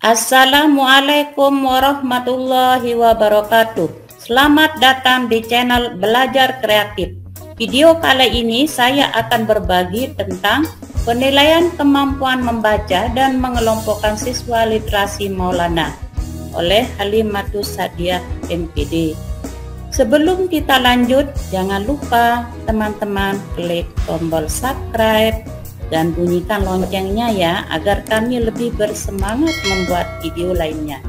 Assalamualaikum warahmatullahi wabarakatuh. Selamat datang di channel Belajar Kreatif. Video kali ini saya akan berbagi tentang penilaian kemampuan membaca dan mengelompokkan siswa literasi Maulana oleh Halimatus Sadiah MPD. Sebelum kita lanjut, jangan lupa teman-teman klik tombol subscribe dan bunyikan loncengnya ya, agar kami lebih bersemangat membuat video lainnya.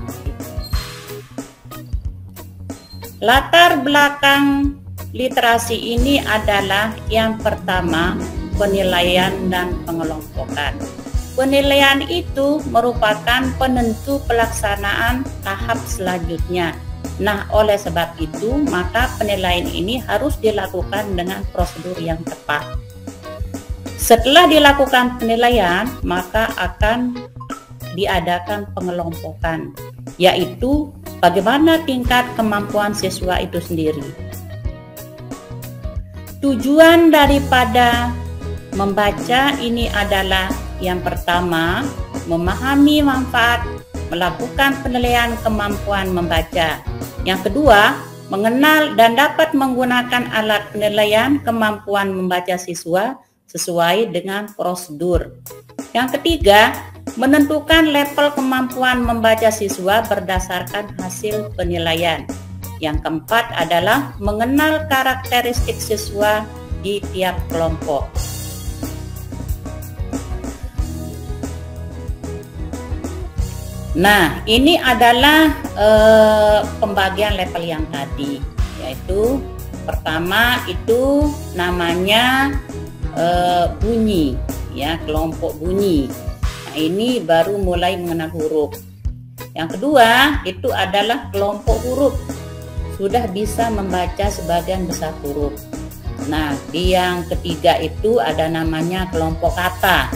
Latar belakang literasi ini adalah yang pertama, penilaian dan pengelompokan. Penilaian itu merupakan penentu pelaksanaan tahap selanjutnya. Nah, oleh sebab itu, maka penilaian ini harus dilakukan dengan prosedur yang tepat. Setelah dilakukan penilaian, maka akan diadakan pengelompokan, yaitu bagaimana tingkat kemampuan siswa itu sendiri. Tujuan daripada membaca ini adalah yang pertama, memahami manfaat melakukan penilaian kemampuan membaca. Yang kedua, mengenal dan dapat menggunakan alat penilaian kemampuan membaca siswa sesuai dengan prosedur. Yang ketiga, menentukan level kemampuan membaca siswa berdasarkan hasil penilaian. Yang keempat adalah mengenal karakteristik siswa di tiap kelompok. Nah, ini adalah pembagian level yang tadi, yaitu pertama itu namanya bunyi, ya, kelompok bunyi. Nah, ini baru mulai mengenal huruf. Yang kedua itu adalah kelompok huruf, sudah bisa membaca sebagian besar huruf. Nah, di yang ketiga itu ada namanya kelompok kata.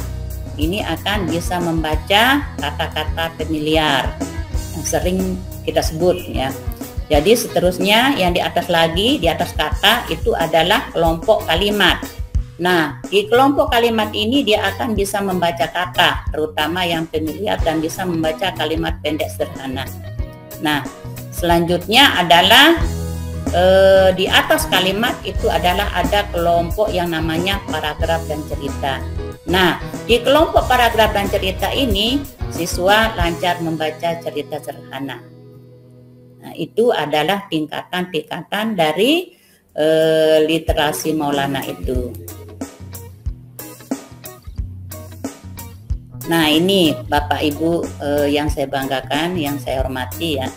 Ini akan bisa membaca kata-kata familiar yang sering kita sebut, ya. Jadi seterusnya yang di atas lagi, di atas kata itu adalah kelompok kalimat. Nah, di kelompok kalimat ini dia akan bisa membaca kata, terutama yang familiar, dan bisa membaca kalimat pendek sederhana. Nah, selanjutnya adalah di atas kalimat itu adalah ada kelompok yang namanya paragraf dan cerita. Nah, di kelompok paragraf dan cerita ini siswa lancar membaca cerita sederhana. Nah, itu adalah tingkatan-tingkatan dari literasi Maulana itu. Nah, ini Bapak Ibu yang saya banggakan, yang saya hormati, ya.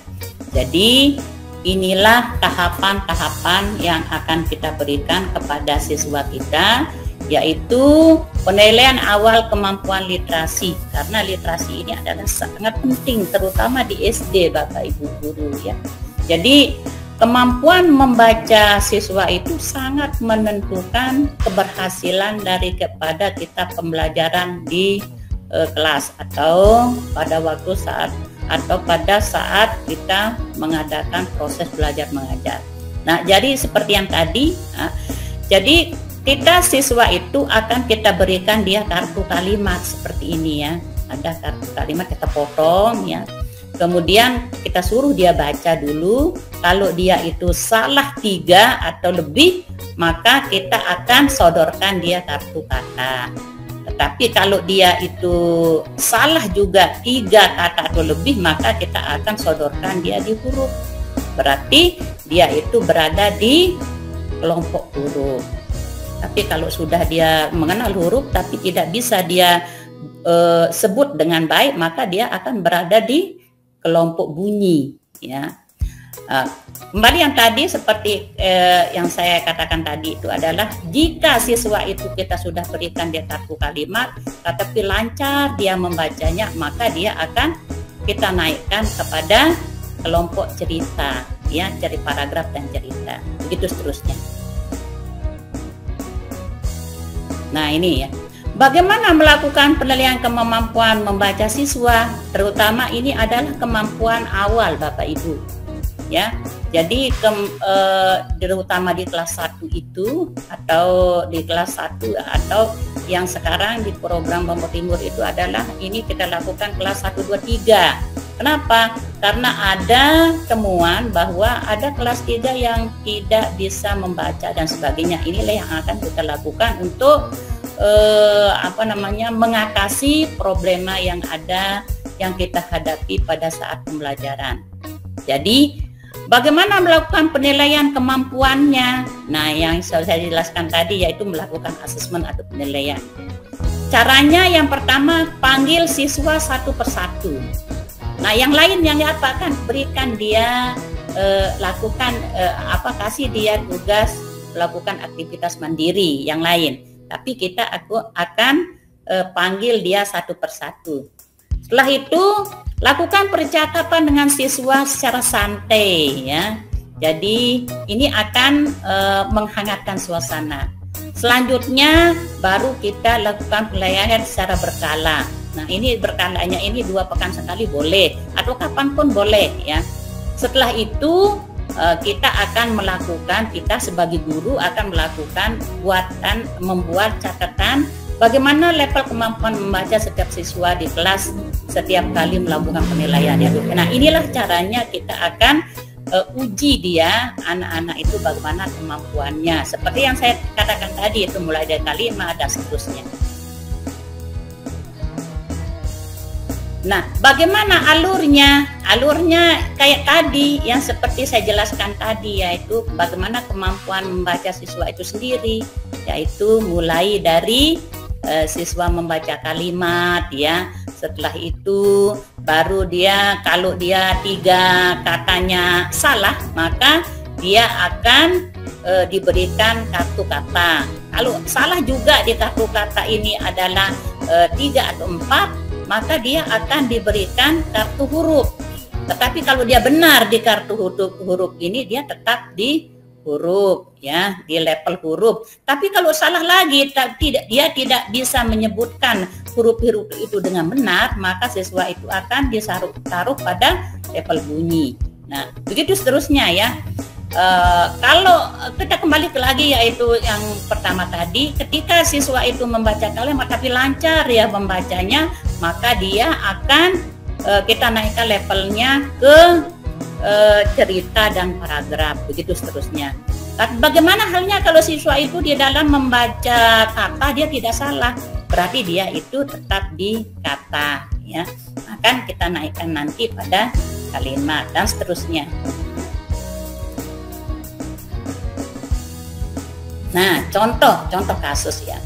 Jadi inilah tahapan-tahapan yang akan kita berikan kepada siswa kita, yaitu penilaian awal kemampuan literasi, karena literasi ini adalah sangat penting, terutama di SD, Bapak Ibu guru, ya. Jadi kemampuan membaca siswa itu sangat menentukan keberhasilan daripada kita pembelajaran di kelas atau pada waktu saat atau pada saat kita mengadakan proses belajar mengajar. Nah, jadi seperti yang tadi, jadi kita siswa itu akan kita berikan dia kartu kalimat seperti ini, ya. Ada kartu kalimat, kita potong, ya. Kemudian kita suruh dia baca dulu. Kalau dia itu salah 3 atau lebih, maka kita akan sodorkan dia kartu kata. Tetapi kalau dia itu salah juga 3 kata atau lebih, maka kita akan sodorkan dia di huruf. Berarti dia itu berada di kelompok huruf. Tapi kalau sudah dia mengenal huruf tapi tidak bisa dia sebut dengan baik, maka dia akan berada di kelompok bunyi, ya. Kembali yang tadi, seperti yang saya katakan tadi, itu adalah jika siswa itu kita sudah berikan dia kartu kalimat tetapi lancar dia membacanya, maka dia akan kita naikkan kepada kelompok cerita, ya, dari paragraf dan cerita, begitu seterusnya. Nah, ini, ya, bagaimana melakukan penilaian kemampuan membaca siswa, terutama ini adalah kemampuan awal, Bapak Ibu, ya. Jadi terutama di kelas 1 itu, atau di kelas 1 atau yang sekarang di program Lombok Timur itu adalah ini kita lakukan kelas 1, 2, 3. Kenapa? Karena ada temuan bahwa ada kelas 3 yang tidak bisa membaca dan sebagainya. Inilah yang akan kita lakukan untuk mengatasi problema yang ada yang kita hadapi pada saat pembelajaran. Jadi bagaimana melakukan penilaian kemampuannya? Nah, yang saya jelaskan tadi yaitu melakukan asesmen atau penilaian. Caranya yang pertama, panggil siswa satu persatu. Nah, yang lain yang diapakan? Berikan dia kasih dia tugas melakukan aktivitas mandiri yang lain. Tapi aku akan panggil dia satu persatu. Setelah itu lakukan percakapan dengan siswa secara santai ya. Jadi ini akan menghangatkan suasana. Selanjutnya baru kita lakukan penilaian secara berkala. Nah, ini berkalanya ini 2 pekan sekali boleh atau kapanpun boleh ya. Setelah itu kita sebagai guru akan membuat catatan bagaimana level kemampuan membaca setiap siswa di kelas setiap kali melakukan penilaian ya. Nah, inilah caranya kita akan uji dia anak-anak itu bagaimana kemampuannya. Seperti yang saya katakan tadi itu mulai dari kalimat dan seterusnya. Nah, bagaimana alurnya? Alurnya kayak tadi yang seperti saya jelaskan tadi, yaitu bagaimana kemampuan membaca siswa itu sendiri, yaitu mulai dari siswa membaca kalimat ya. Setelah itu baru kalau dia 3 katanya salah, maka dia akan diberikan kartu kata. Kalau salah juga di kartu kata ini adalah 3 atau 4, maka dia akan diberikan kartu huruf. Tetapi kalau dia benar di kartu huruf ini, dia tetap di huruf ya, di level huruf. Tapi kalau salah lagi, dia tidak bisa menyebutkan huruf-huruf itu dengan benar, maka siswa itu akan taruh pada level bunyi. Nah, begitu seterusnya ya. Kalau kita kembali lagi yaitu yang pertama tadi, ketika siswa itu membaca kalimat tapi lancar ya membacanya, maka dia akan kita naikkan levelnya ke cerita dan paragraf, begitu seterusnya. Bagaimana halnya kalau siswa itu di dalam membaca kata dia tidak salah, berarti dia itu tetap di kata ya. Akan kita naikkan nanti pada kalimat dan seterusnya. Nah, contoh kasus ya.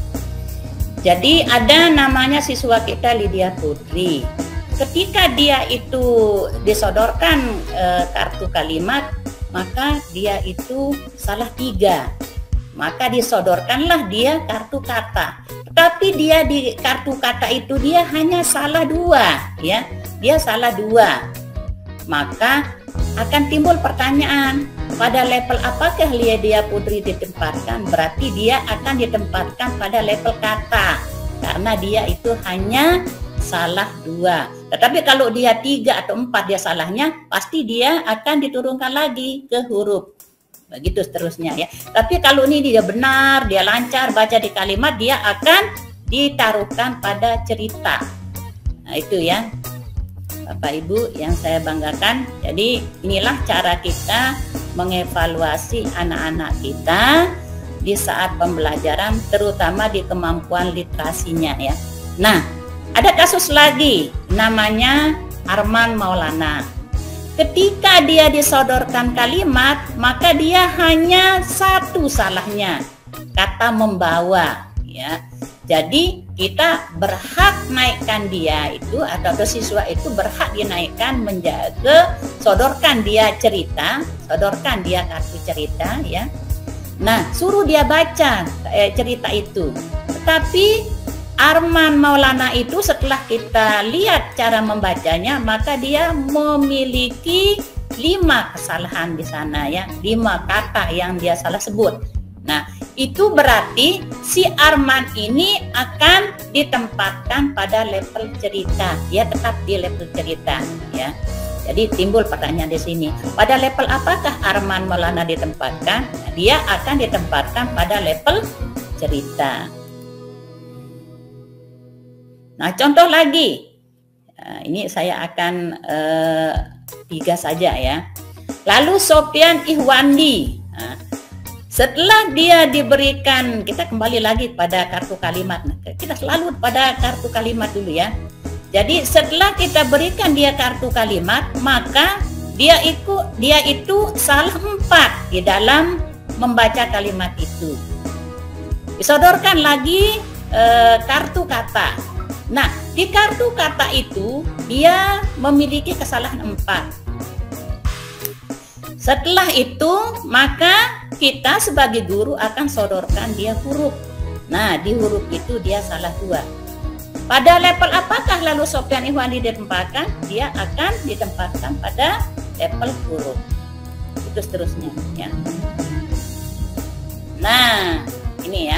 Jadi ada namanya siswa kita Lydia Putri. Ketika dia itu disodorkan kartu kalimat, maka dia itu salah 3. Maka disodorkanlah dia kartu kata. Tapi dia di kartu kata itu dia hanya salah 2 ya. Dia salah 2. Maka akan timbul pertanyaan, pada level apakah Lydia Putri ditempatkan? Berarti dia akan ditempatkan pada level kata, karena dia itu hanya salah 2. Tetapi kalau dia 3 atau 4 dia salahnya, pasti dia akan diturunkan lagi ke huruf. Begitu seterusnya ya. Tapi kalau ini dia benar, dia lancar baca di kalimat, dia akan ditaruhkan pada cerita. Nah, itu ya Bapak Ibu yang saya banggakan. Jadi inilah cara kita mengevaluasi anak-anak kita di saat pembelajaran, terutama di kemampuan literasinya ya. Nah, ada kasus lagi namanya Arman Maulana. Ketika dia disodorkan kalimat, maka dia hanya 1 salahnya, kata membawa ya. Jadi kita berhak naikkan dia itu, atau siswa itu berhak dinaikkan menjaga, sodorkan dia cerita, sodorkan dia kartu cerita ya. Nah, suruh dia baca cerita itu. Tetapi Arman Maulana itu setelah kita lihat cara membacanya, maka dia memiliki 5 kesalahan di sana ya, 5 kata yang dia salah sebut. Nah, itu berarti si Arman ini akan ditempatkan pada level cerita. Dia tetap di level cerita ya. Jadi timbul pertanyaan di sini, pada level apakah Arman Maulana ditempatkan? Dia akan ditempatkan pada level cerita. Nah, contoh lagi. Ini saya akan 3 saja ya. Lalu Sofyan Ihwandi. Nah, setelah dia diberikan, kita kembali lagi pada kartu kalimat. Nah, kita selalu pada kartu kalimat dulu ya. Jadi setelah kita berikan dia kartu kalimat, maka dia itu salah 4 di dalam membaca kalimat itu. Disodorkan lagi kartu kata. Nah, di kartu kata itu dia memiliki kesalahan 4. Setelah itu, maka kita sebagai guru akan sodorkan dia huruf. Nah, di huruf itu dia salah 2. Pada level apakah lalu Sofyan Ihwandi ditempatkan? Dia akan ditempatkan pada level huruf. Itu seterusnya ya. Nah, ini ya.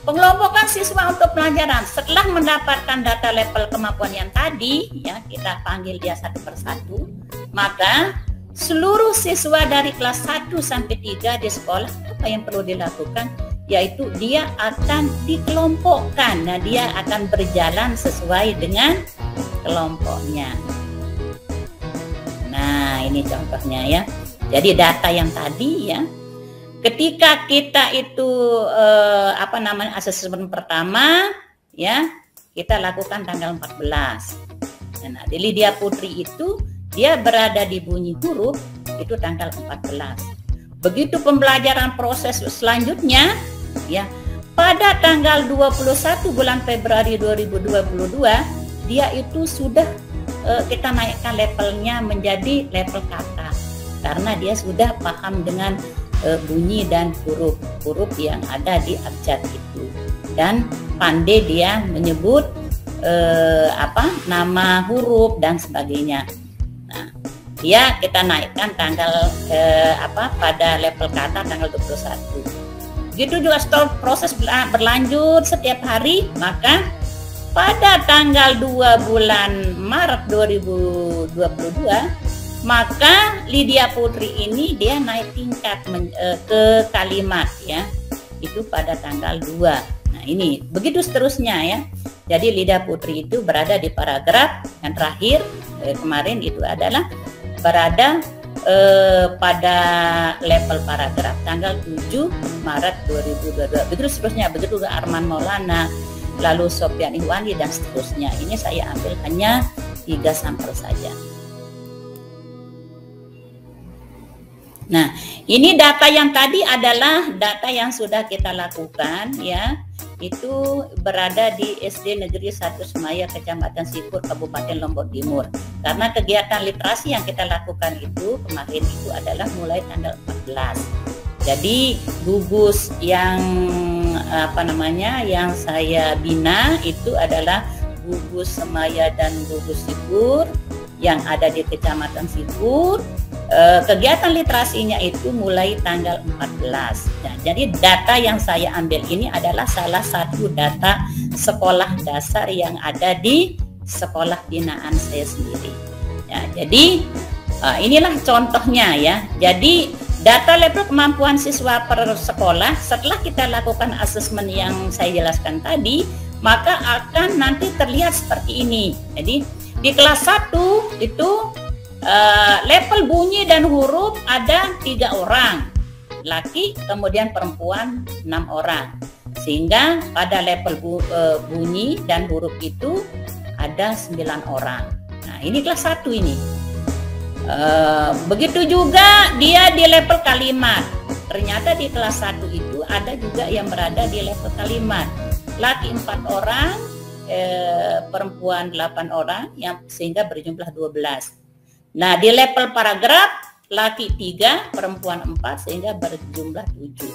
Pengelompokan siswa untuk pelajaran setelah mendapatkan data level kemampuan yang tadi ya, kita panggil dia satu persatu, maka seluruh siswa dari kelas 1 sampai 3 di sekolah apa yang perlu dilakukan, yaitu dia akan dikelompokkan. Nah, dia akan berjalan sesuai dengan kelompoknya. Nah, ini contohnya ya. Jadi data yang tadi ya, ketika kita itu asesmen pertama ya, kita lakukan tanggal 14. Nah, di Lydia Putri itu dia berada di bunyi huruf itu tanggal 14. Begitu pembelajaran proses selanjutnya ya, pada tanggal 21 bulan Februari 2022 dia itu sudah kita naikkan levelnya menjadi level kata, karena dia sudah paham dengan bunyi dan huruf yang ada di abjad itu, dan pandai dia menyebut nama huruf dan sebagainya. Nah, dia kita naikkan tanggal pada level kata tanggal 21. Begitu juga proses berlanjut setiap hari, maka pada tanggal 2 bulan Maret 2022 maka Lydia Putri ini dia naik tingkat ke kalimat ya, itu pada tanggal 2. Nah, ini begitu seterusnya ya. Jadi Lydia Putri itu berada di paragraf yang terakhir kemarin itu adalah berada pada level paragraf tanggal 7 Maret 2022. Begitu seterusnya, begitu juga Arman Maulana, lalu Sofyan Ihwandi dan seterusnya. Ini saya ambil hanya 3 sampel saja. Nah, ini data yang tadi adalah data yang sudah kita lakukan ya. Itu berada di SD Negeri 1 Semaya, Kecamatan Sipur, Kabupaten Lombok Timur. Karena kegiatan literasi yang kita lakukan itu kemarin itu adalah mulai tanggal 14. Jadi gugus yang yang saya bina itu adalah gugus Semaya dan gugus Sipur yang ada di Kecamatan Sipur. Kegiatan literasinya itu mulai tanggal 14. Nah, jadi data yang saya ambil ini adalah salah satu data sekolah dasar yang ada di sekolah binaan saya sendiri. Ya, jadi inilah contohnya ya. Jadi data level kemampuan siswa per sekolah setelah kita lakukan asesmen yang saya jelaskan tadi, maka akan nanti terlihat seperti ini. Jadi di kelas 1 itu level bunyi dan huruf ada 3 orang, laki kemudian perempuan 6 orang, sehingga pada level bunyi dan huruf itu ada 9 orang. Nah, ini kelas 1 ini. Begitu juga dia di level kalimat. Ternyata di kelas 1 itu ada juga yang berada di level kalimat, laki 4 orang, perempuan 8 orang, yang sehingga berjumlah 12. Nah, di level paragraf laki 3, perempuan 4 sehingga berjumlah 7.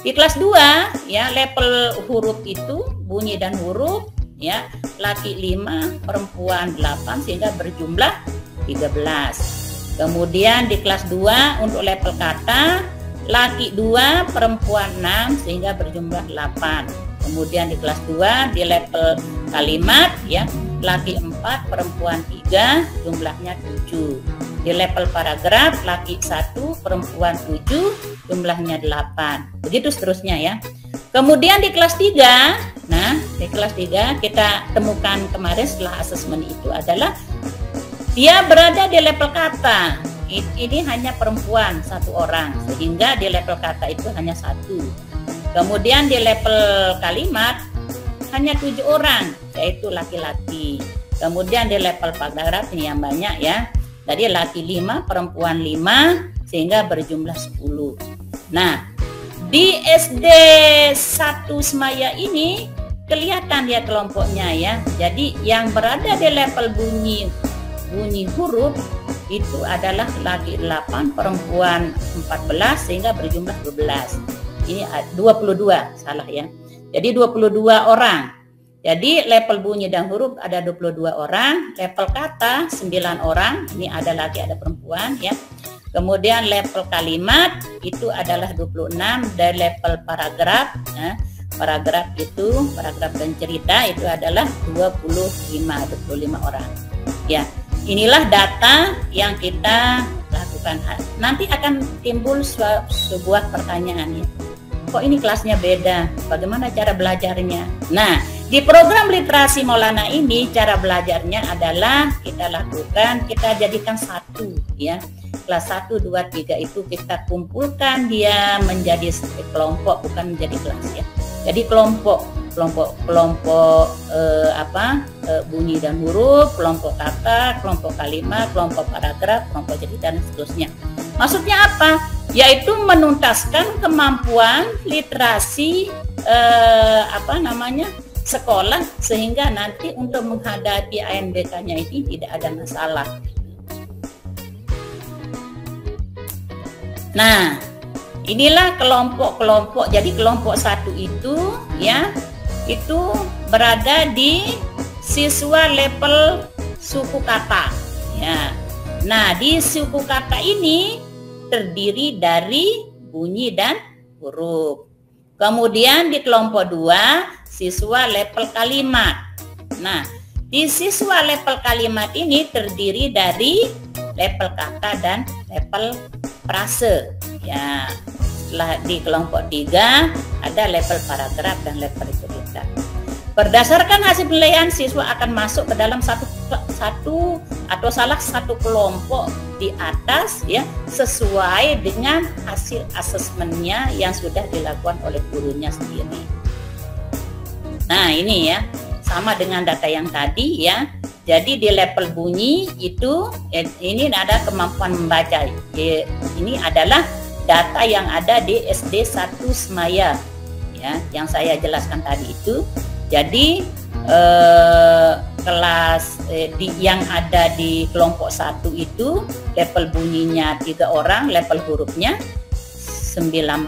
Di kelas 2 ya, level huruf itu bunyi dan huruf ya, laki 5, perempuan 8 sehingga berjumlah 13. Kemudian di kelas 2 untuk level kata laki 2, perempuan 6 sehingga berjumlah 8. Kemudian di kelas 2 di level kalimat ya, laki 4, perempuan 3, jumlahnya 7. Di level paragraf laki 1, perempuan 7, jumlahnya 8. Begitu seterusnya ya. Kemudian di kelas 3 Nah, di kelas 3 kita temukan kemarin setelah asesmen itu adalah dia berada di level kata. Ini hanya perempuan 1 orang, sehingga di level kata itu hanya 1. Kemudian di level kalimat hanya 7 orang, yaitu laki-laki. Kemudian di level paragraf ini yang banyak ya. Jadi laki 5, perempuan 5, sehingga berjumlah 10. Nah, di SD 1 Semaya ini kelihatan ya kelompoknya ya. Jadi yang berada di level bunyi huruf itu adalah laki 8, perempuan 14, sehingga berjumlah 12. Ini 22, salah ya. Jadi 22 orang. Jadi level bunyi dan huruf ada 22 orang, level kata 9 orang, ini ada laki ada perempuan ya. Kemudian level kalimat itu adalah 26, dan level paragraf ya. Paragraf dan cerita itu adalah 25 orang. Ya, inilah data yang kita lakukan. Nanti akan timbul sebuah pertanyaan ya. Kok ini kelasnya beda? Bagaimana cara belajarnya? Nah, di program literasi Maulana ini cara belajarnya adalah kita jadikan satu ya. Kelas 1, 2, 3 itu kita kumpulkan dia menjadi kelompok, bukan menjadi kelas ya. Jadi kelompok bunyi dan huruf, kelompok kata, kelompok kalimat, kelompok paragraf, kelompok cerita dan seterusnya. Maksudnya apa? Yaitu menuntaskan kemampuan literasi sekolah, sehingga nanti untuk menghadapi ANBK-nya ini tidak ada masalah. Nah, inilah kelompok-kelompok. Jadi kelompok 1 itu ya, itu berada di siswa level suku kata ya. Nah, di suku kata ini terdiri dari bunyi dan huruf. Kemudian di kelompok 2 siswa level kalimat. Nah, di siswa level kalimat ini terdiri dari level kata dan level frase ya. Setelah di kelompok 3 ada level paragraf dan level cerita. Berdasarkan hasil penilaian, siswa akan masuk ke dalam satu atau salah satu kelompok di atas ya, sesuai dengan hasil asesmennya yang sudah dilakukan oleh gurunya sendiri. Nah, ini ya, sama dengan data yang tadi ya. Jadi di level bunyi itu ini ada kemampuan membaca. Ini adalah data yang ada di SD 1 Semaya ya, yang saya jelaskan tadi itu. Jadi yang ada di kelompok 1 itu level bunyinya 3 orang, level hurufnya 19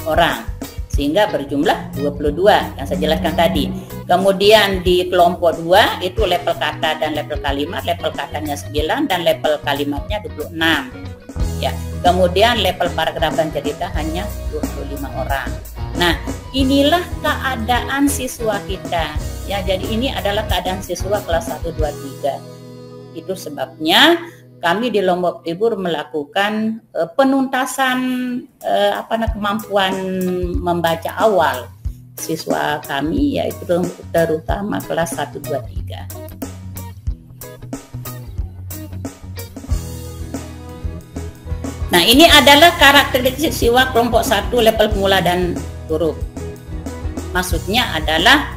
orang, sehingga berjumlah 22 yang saya jelaskan tadi. Kemudian di kelompok 2 itu level kata dan level kalimat, level katanya 9 dan level kalimatnya 26 ya. Kemudian level paragraf dan cerita hanya 25 orang. Nah, inilah keadaan siswa kita ya. Jadi ini adalah keadaan siswa kelas 1, 2, 3. Itu sebabnya kami di Lombok Timur melakukan penuntasan kemampuan membaca awal siswa kami, yaitu terutama kelas 1, 2, 3. Nah, ini adalah karakteristik siswa kelompok 1 level pemula dan huruf. Maksudnya adalah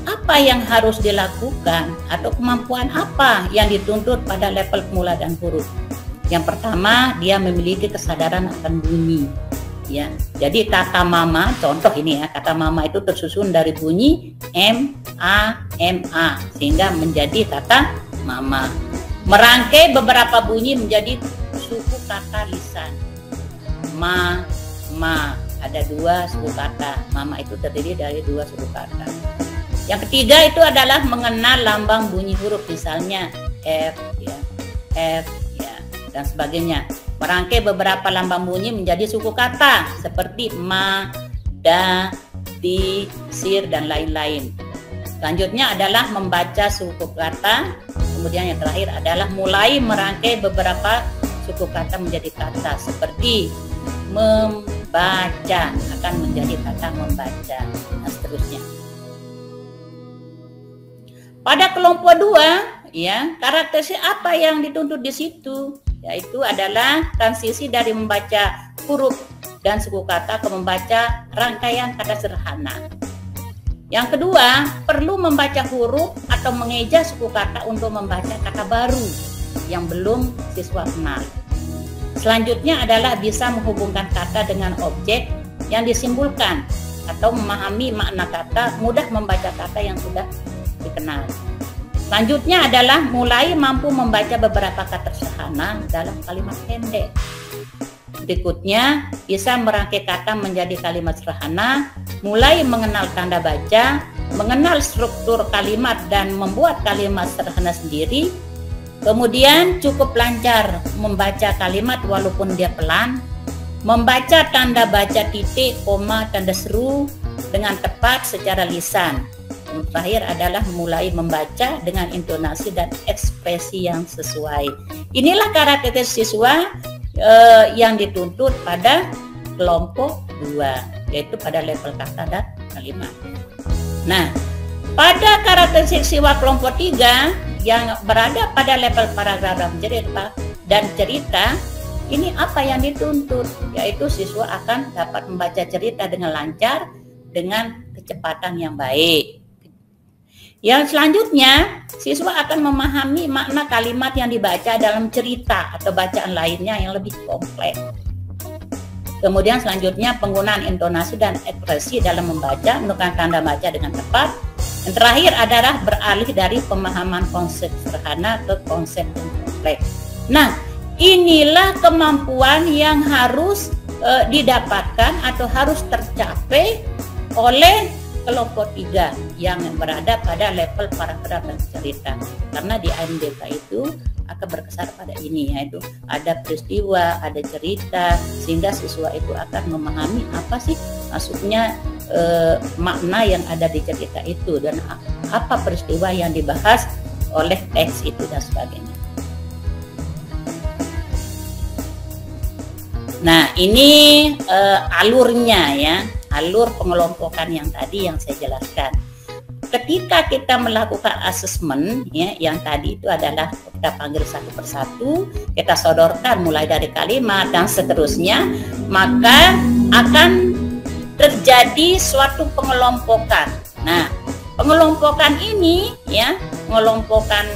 apa yang harus dilakukan atau kemampuan apa yang dituntut pada level pemula dan huruf. Yang pertama, dia memiliki kesadaran akan bunyi ya. Jadi kata mama, contoh ini ya, kata mama itu tersusun dari bunyi M, A, MA sehingga menjadi kata mama. Merangkai beberapa bunyi menjadi suku kata lisan. Ma, ada 2 suku kata. Mama itu terdiri dari 2 suku kata. Yang ketiga itu adalah mengenal lambang bunyi huruf, misalnya F ya, dan sebagainya. Merangkai beberapa lambang bunyi menjadi suku kata seperti ma, da, di, sir, dan lain-lain. Selanjutnya adalah membaca suku kata. Kemudian yang terakhir adalah mulai merangkai beberapa suku kata menjadi kata seperti membaca, akan menjadi kata membaca, dan seterusnya. Pada kelompok 2, ya, karakteristik apa yang dituntut di situ? Yaitu adalah transisi dari membaca huruf dan suku kata ke membaca rangkaian kata sederhana. Yang kedua, perlu membaca huruf atau mengeja suku kata untuk membaca kata baru yang belum siswa kenal. Selanjutnya adalah bisa menghubungkan kata dengan objek yang disimpulkan atau memahami makna kata, mudah membaca kata yang sudah dikenal. Selanjutnya adalah mulai mampu membaca beberapa kata sederhana dalam kalimat pendek. Berikutnya, bisa merangkai kata menjadi kalimat sederhana, mulai mengenal tanda baca, mengenal struktur kalimat dan membuat kalimat sederhana sendiri. Kemudian cukup lancar membaca kalimat walaupun dia pelan, membaca tanda baca titik, koma, tanda seru dengan tepat secara lisan. Yang terakhir adalah mulai membaca dengan intonasi dan ekspresi yang sesuai. Inilah karakteristik siswa yang dituntut pada kelompok 2, yaitu pada level kata dan kalimat. Nah, pada karakteristik siswa kelompok 3 yang berada pada level paragraf dan cerita, ini apa yang dituntut? Yaitu siswa akan dapat membaca cerita dengan lancar, dengan kecepatan yang baik. Yang selanjutnya, siswa akan memahami makna kalimat yang dibaca dalam cerita atau bacaan lainnya yang lebih kompleks. Kemudian selanjutnya penggunaan intonasi dan ekspresi dalam membaca, menentukan tanda baca dengan tepat. Yang terakhir adalah beralih dari pemahaman konsep sederhana ke konsep yang kompleks. Nah, inilah kemampuan yang harus didapatkan atau harus tercapai oleh kelompok 3 yang berada pada level paragraf dan cerita. Karena di AMDK itu akan berkesar pada ini, yaitu ada peristiwa, ada cerita, sehingga siswa itu akan memahami apa sih maksudnya makna yang ada di cerita itu dan apa peristiwa yang dibahas oleh teks itu dan sebagainya. Nah, ini alurnya ya. Alur pengelompokan yang tadi yang saya jelaskan. Ketika kita melakukan asesmen ya, yang tadi itu adalah kita panggil satu persatu, kita sodorkan mulai dari kalimat dan seterusnya, maka akan terjadi suatu pengelompokan. Nah, pengelompokan ini ya, pengelompokan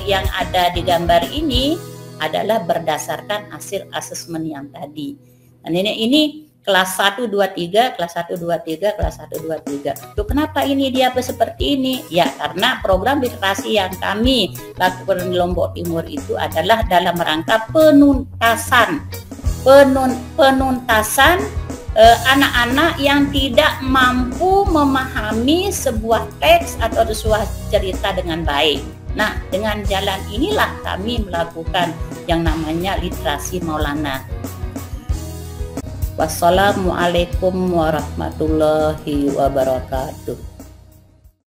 yang ada di gambar ini adalah berdasarkan hasil asesmen yang tadi. Dan ini kelas 1, 2, 3, kelas 1, 2, 3, kelas 1, 2, 3. Loh, kenapa ini dia seperti ini? Ya, karena program literasi yang kami lakukan di Lombok Timur itu adalah dalam rangka penuntasan anak-anak yang tidak mampu memahami sebuah teks atau sebuah cerita dengan baik. Nah, dengan jalan inilah kami melakukan yang namanya literasi Maulana. Wassalamualaikum warahmatullahi wabarakatuh.